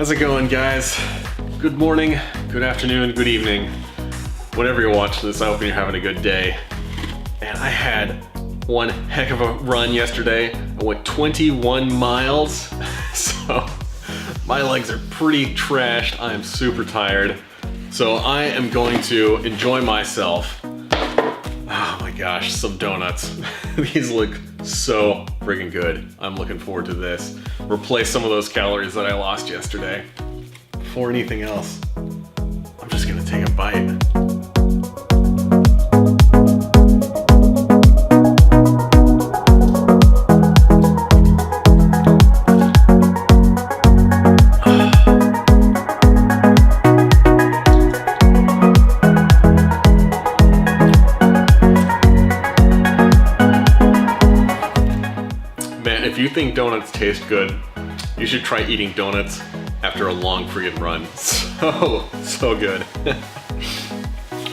How's it going, guys? Good morning, good afternoon, good evening. Whenever you're watching this, I hope you're having a good day. And I had one heck of a run yesterday. I went 21 miles, so my legs are pretty trashed. I am super tired. So I am going to enjoy myself. Oh my gosh, some donuts. These look so freaking good. I'm looking forward to this. Replace some of those calories that I lost yesterday. Before anything else, I'm just gonna take a bite. If you think donuts taste good, you should try eating donuts after a long freaking run. So good.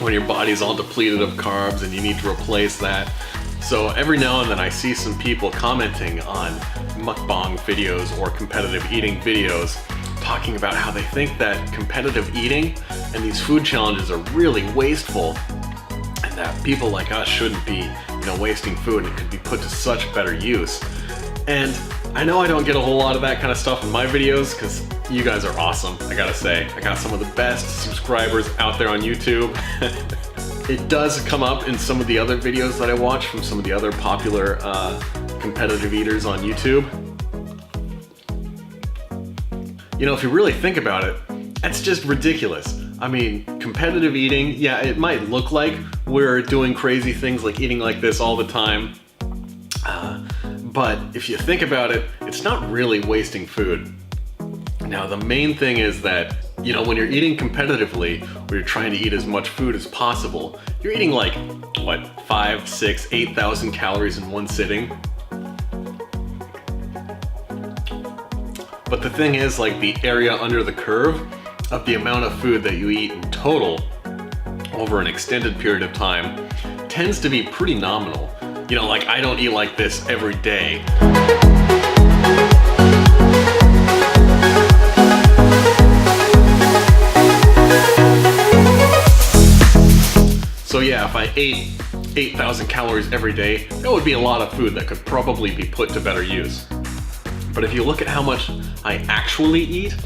When your body's all depleted of carbs and you need to replace that. So every now and then I see some people commenting on mukbang videos or competitive eating videos talking about how they think that competitive eating and these food challenges are really wasteful and that people like us shouldn't be, wasting food and it could be put to such better use. And I know I don't get a whole lot of that kind of stuff in my videos because you guys are awesome, I gotta say. I got some of the best subscribers out there on YouTube. It does come up in some of the other videos that I watch from some of the other popular competitive eaters on YouTube. If you really think about it, that's just ridiculous. I mean, competitive eating, yeah, it might look like we're doing crazy things like eating like this all the time. But if you think about it, it's not really wasting food. Now, the main thing is that, when you're eating competitively, or you're trying to eat as much food as possible, you're eating like, 5, 6, 8,000 calories in one sitting. But the thing is, the area under the curve of the amount of food that you eat in total over an extended period of time tends to be pretty nominal. I don't eat like this every day. So yeah, if I ate 8,000 calories every day, that would be a lot of food that could probably be put to better use. But if you look at how much I actually eat,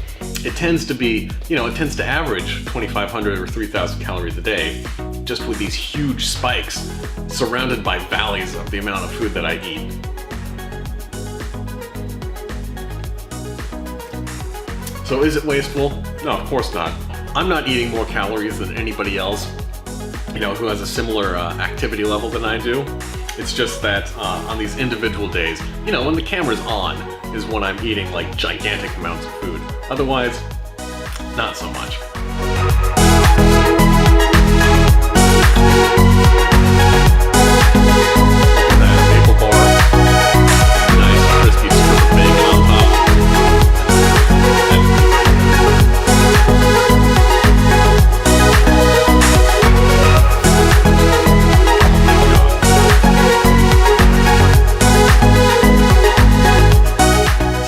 it tends to be, it tends to average 2,500 or 3,000 calories a day, just with these huge spikes surrounded by valleys of the amount of food that I eat. So is it wasteful? No, of course not. I'm not eating more calories than anybody else, who has a similar activity level than I do. It's just that on these individual days, when the camera's on, is when I'm eating gigantic amounts of food. Otherwise, not so much.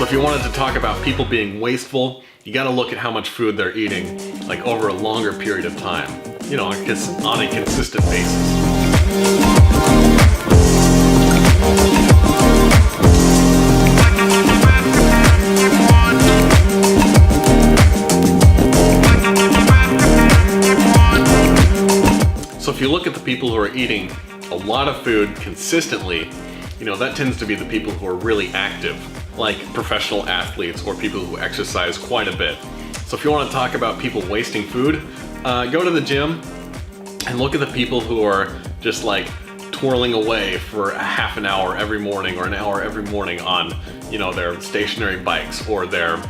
If you wanted to talk about people being wasteful, you gotta look at how much food they're eating, over a longer period of time, on a consistent basis. So if you look at the people who are eating a lot of food consistently, that tends to be the people who are really active, like professional athletes or people who exercise quite a bit. So if you want to talk about people wasting food, go to the gym and look at the people who are just twirling away for a half an hour every morning or an hour every morning on, their stationary bikes or their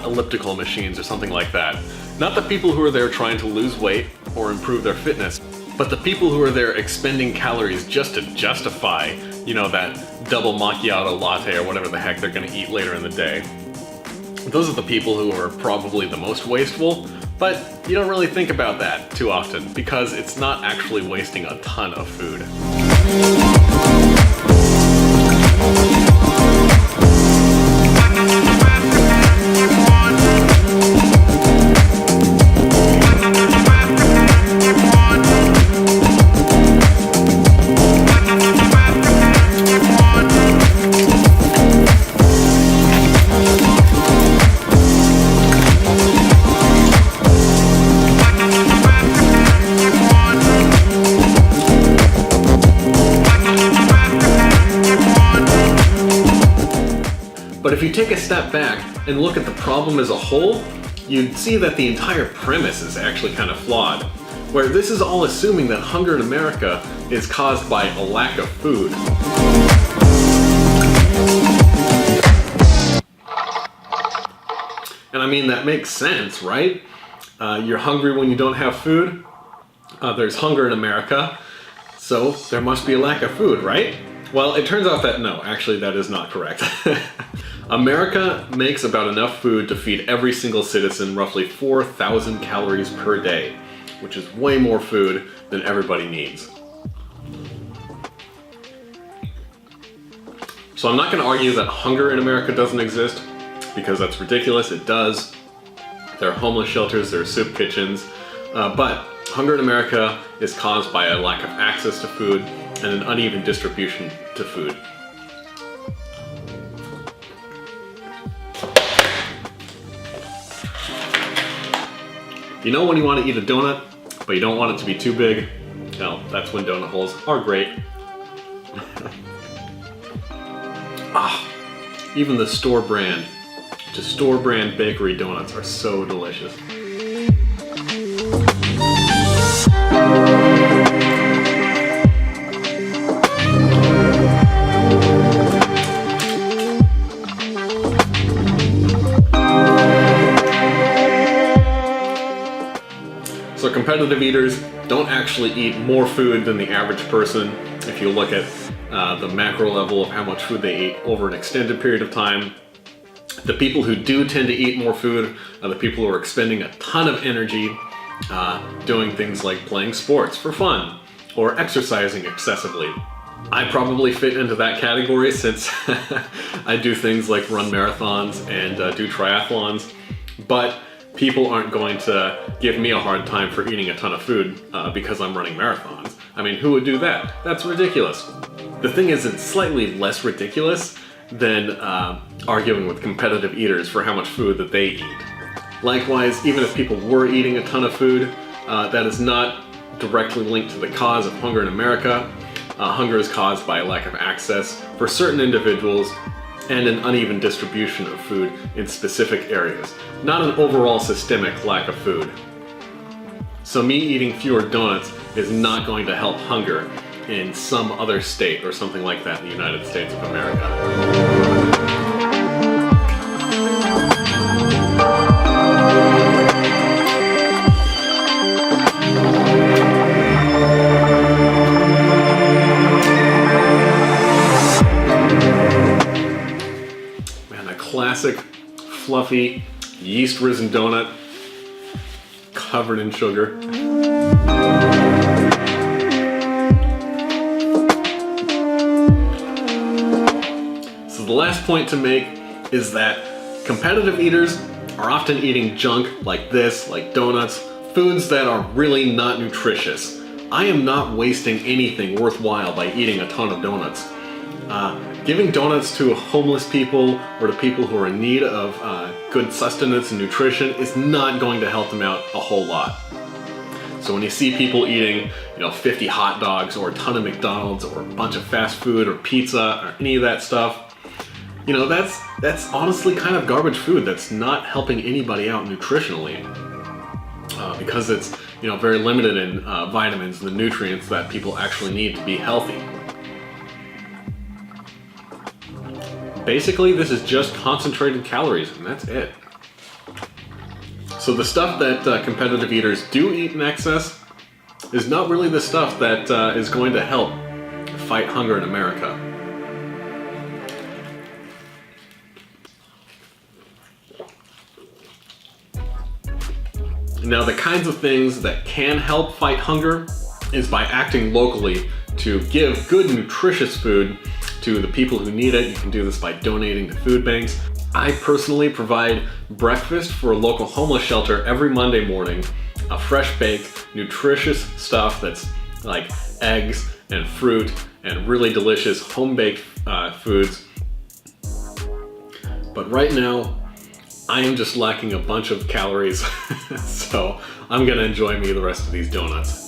elliptical machines or something like that. Not the people who are there trying to lose weight or improve their fitness, but the people who are there expending calories just to justify, that double macchiato latte or whatever the heck they're gonna eat later in the day. Those are the people who are probably the most wasteful, but you don't really think about that too often because it's not actually wasting a ton of food. But if you take a step back and look at the problem as a whole, you'd see that the entire premise is actually kind of flawed, where this is all assuming that hunger in America is caused by a lack of food. And I mean, that makes sense, right? You're hungry when you don't have food. There's hunger in America, so there must be a lack of food, right? Well, it turns out that no, actually that is not correct. America makes about enough food to feed every single citizen roughly 4,000 calories per day, which is way more food than everybody needs. So I'm not going to argue that hunger in America doesn't exist, because that's ridiculous. It does. There are homeless shelters, there are soup kitchens, but hunger in America is caused by a lack of access to food and an uneven distribution to food. You know when you want to eat a donut, but you don't want it to be too big? Well, that's when donut holes are great. Even the store brand bakery donuts are so delicious. So competitive eaters don't actually eat more food than the average person if you look at the macro level of how much food they eat over an extended period of time. The people who do tend to eat more food are the people who are expending a ton of energy doing things like playing sports for fun or exercising excessively. I probably fit into that category since I do things like run marathons and do triathlons, but people aren't going to give me a hard time for eating a ton of food because I'm running marathons. I mean, who would do that? That's ridiculous. The thing is, it's slightly less ridiculous than arguing with competitive eaters for how much food that they eat. Likewise, even if people were eating a ton of food, that is not directly linked to the cause of hunger in America. Hunger is caused by a lack of access for certain individuals and an uneven distribution of food in specific areas, not an overall systemic lack of food. So me eating fewer donuts is not going to help hunger in some other state or something like that in the United States of America. Classic, fluffy, yeast-risen donut covered in sugar. So the last point to make is that competitive eaters are often eating junk like this, like donuts, foods that are really not nutritious. I am not wasting anything worthwhile by eating a ton of donuts. Giving donuts to homeless people or to people who are in need of good sustenance and nutrition is not going to help them out a whole lot. So when you see people eating, 50 hot dogs or a ton of McDonald's or a bunch of fast food or pizza or any of that stuff, that's honestly kind of garbage food that's not helping anybody out nutritionally because it's very limited in vitamins and the nutrients that people actually need to be healthy. Basically, this is just concentrated calories, and that's it. So the stuff that competitive eaters do eat in excess is not really the stuff that is going to help fight hunger in America. Now, the kinds of things that can help fight hunger is by acting locally to give good, nutritious food to the people who need it. You can do this by donating to food banks. I personally provide breakfast for a local homeless shelter every Monday morning. A fresh baked, nutritious stuff that's like eggs and fruit and really delicious home-baked foods. But right now, I am just lacking a bunch of calories, so I'm gonna enjoy me the rest of these donuts.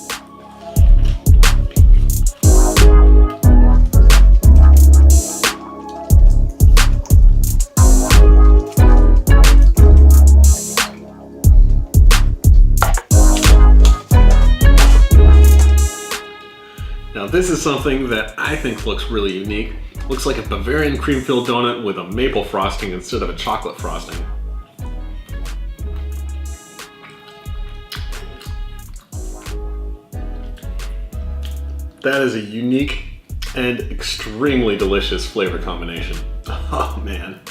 is something that I think looks really unique. Looks like a Bavarian cream-filled donut with a maple frosting instead of a chocolate frosting. That is a unique and extremely delicious flavor combination. Oh man.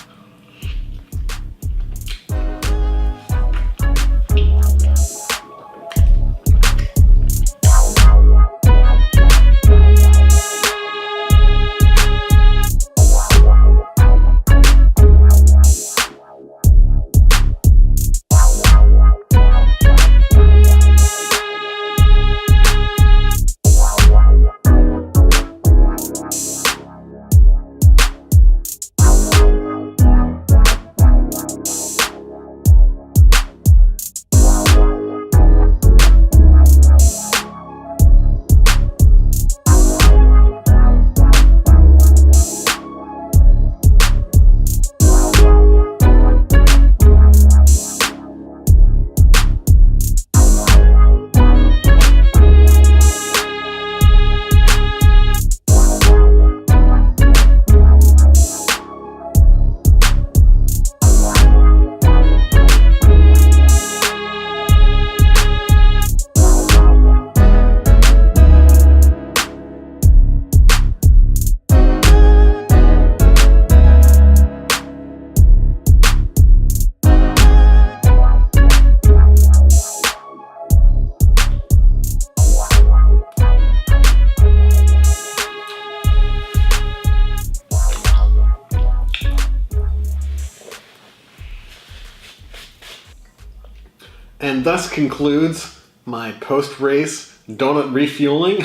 And thus concludes my post-race donut refueling.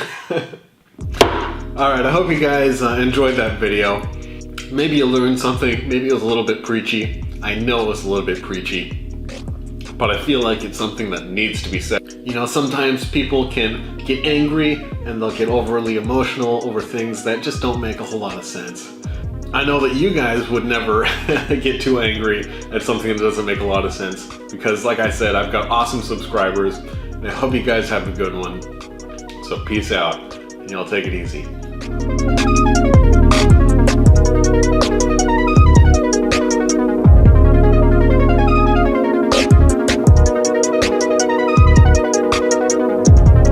Alright, I hope you guys enjoyed that video. Maybe you learned something, maybe it was a little bit preachy. I know it was a little bit preachy, but I feel like it's something that needs to be said. You know, sometimes people can get angry and they'll get overly emotional over things that just don't make a whole lot of sense. I know that you guys would never get too angry at something that doesn't make a lot of sense, because like I said, I've got awesome subscribers, and I hope you guys have a good one. So peace out, and y'all take it easy.